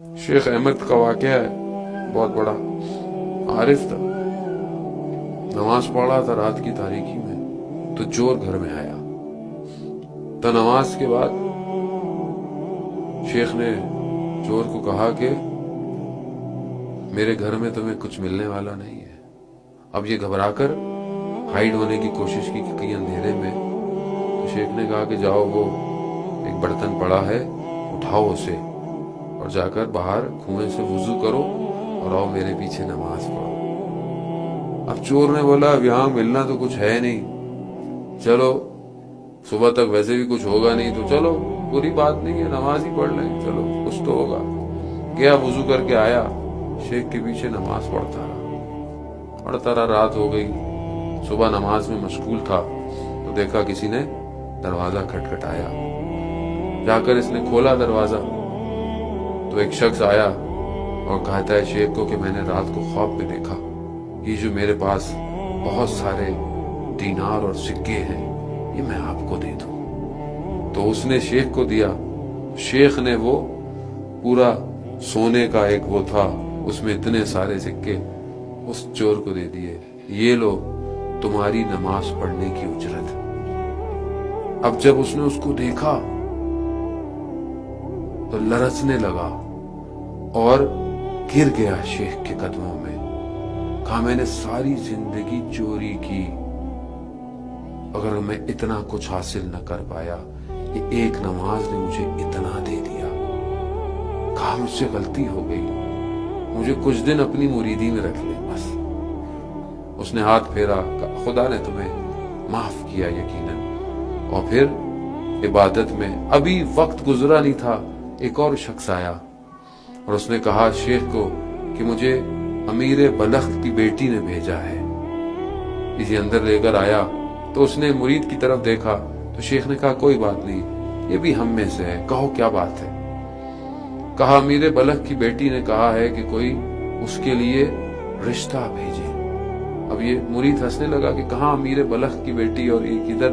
शेख अहमद का वाकया है, बहुत बड़ा आरिफ था, नमाज पढ़ रहा था रात की तारीकी में, तो चोर घर में आया। तो नमाज के बाद शेख ने चोर को कहा कि मेरे घर में तुम्हें कुछ मिलने वाला नहीं है। अब ये घबराकर हाइड होने की कोशिश की कि कहीं अंधेरे में। तो शेख ने कहा कि जाओ, वो एक बर्तन पड़ा है, उठाओ उसे और जाकर बाहर कुएं से वुजू करो और आओ मेरे पीछे नमाज पढ़ो। अब चोर ने बोला अब यहाँ मिलना तो कुछ है नहीं, चलो सुबह तक वैसे भी कुछ होगा नहीं, तो चलो बुरी बात नहीं है, नमाज ही पढ़ लें, चलो कुछ तो होगा। गया, वुजू करके आया, शेख के पीछे नमाज पढ़ता रहा, रात हो गई। सुबह नमाज में मशगूल था तो देखा किसी ने दरवाजा खटखटाया। जाकर इसने खोला दरवाजा तो एक शख्स आया और कहता है शेख को कि मैंने रात को ख्वाब में देखा, ये जो मेरे पास बहुत सारे दीनार और सिक्के हैं ये मैं आपको दे दूं। तो उसने शेख को दिया। शेख ने वो पूरा सोने का एक वो था, उसमें इतने सारे सिक्के उस चोर को दे दिए, ये लो तुम्हारी नमाज पढ़ने की उजरत। अब जब उसने उसको देखा तो लरसने लगा और गिर गया शेख के कदमों में। कहा मैंने सारी जिंदगी चोरी की, अगर मैं इतना कुछ हासिल न कर पाया, ये एक नमाज ने मुझे इतना दे दिया। कहा मुझसे गलती हो गई, मुझे कुछ दिन अपनी मुरीदी में रख ले बस। उसने हाथ फेरा, खुदा ने तुम्हें माफ किया यकीनन। और फिर इबादत में अभी वक्त गुजरा नहीं था, एक और शख्स आया और उसने कहा शेख को कि मुझे अमीर बलख की बेटी ने भेजा है। इसी अंदर लेकर आया तो उसने मुरीद की तरफ देखा तो शेख ने कहा कोई बात नहीं, ये भी हम में से है, कहो क्या बात है। कहा अमीर बलख की बेटी ने कहा है कि कोई उसके लिए रिश्ता भेजे। अब ये मुरीद हंसने लगा कि कहाँ अमीर बलख की बेटी और ये किधर।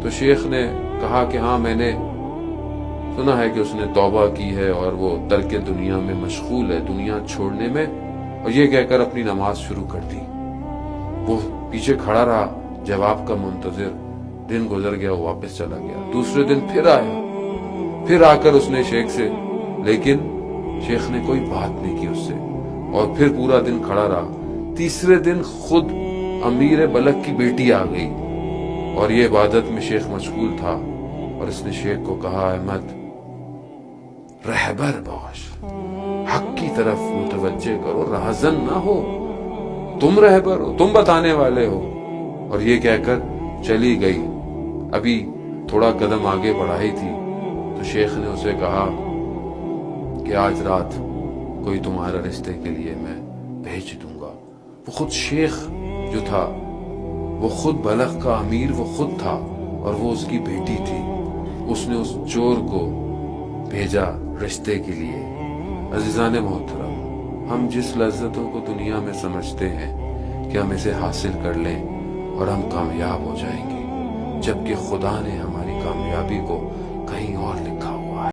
तो शेख ने कहा कि हाँ मैंने सुना है कि उसने तौबा की है और वो तर्क दुनिया में मशगूल है, दुनिया छोड़ने में। और ये कहकर अपनी नमाज शुरू कर दी। वो पीछे खड़ा रहा जवाब का मुंतजिर। दिन गुजर गया, वो वापस चला गया। दूसरे दिन फिर आया, फिर आकर उसने शेख से, लेकिन शेख ने कोई बात नहीं की उससे और फिर पूरा दिन खड़ा रहा। तीसरे दिन खुद अमीर बलख की बेटी आ गई और ये इबादत में शेख मशगूल था और इसने शेख को कहा अहमद रहबर बाश, हक की तरफ मुतवज्जे करो, राहजन ना हो, तुम रहबर हो, तुम बताने वाले हो। और ये कहकर चली गई। अभी थोड़ा कदम आगे बढ़ाई थी तो शेख ने उसे कहा कि आज रात कोई तुम्हारे रिश्ते के लिए मैं भेज दूंगा। वो खुद शेख जो था, वो खुद बलख का अमीर वो खुद था और वो उसकी बेटी थी। उसने उस चोर को भेजा रिश्ते के लिए। अजीजान मोहतरम, हम जिस लज्जतों को दुनिया में समझते हैं कि हम इसे हासिल कर लें और हम कामयाब हो जाएंगे, जबकि खुदा ने हमारी कामयाबी को कहीं और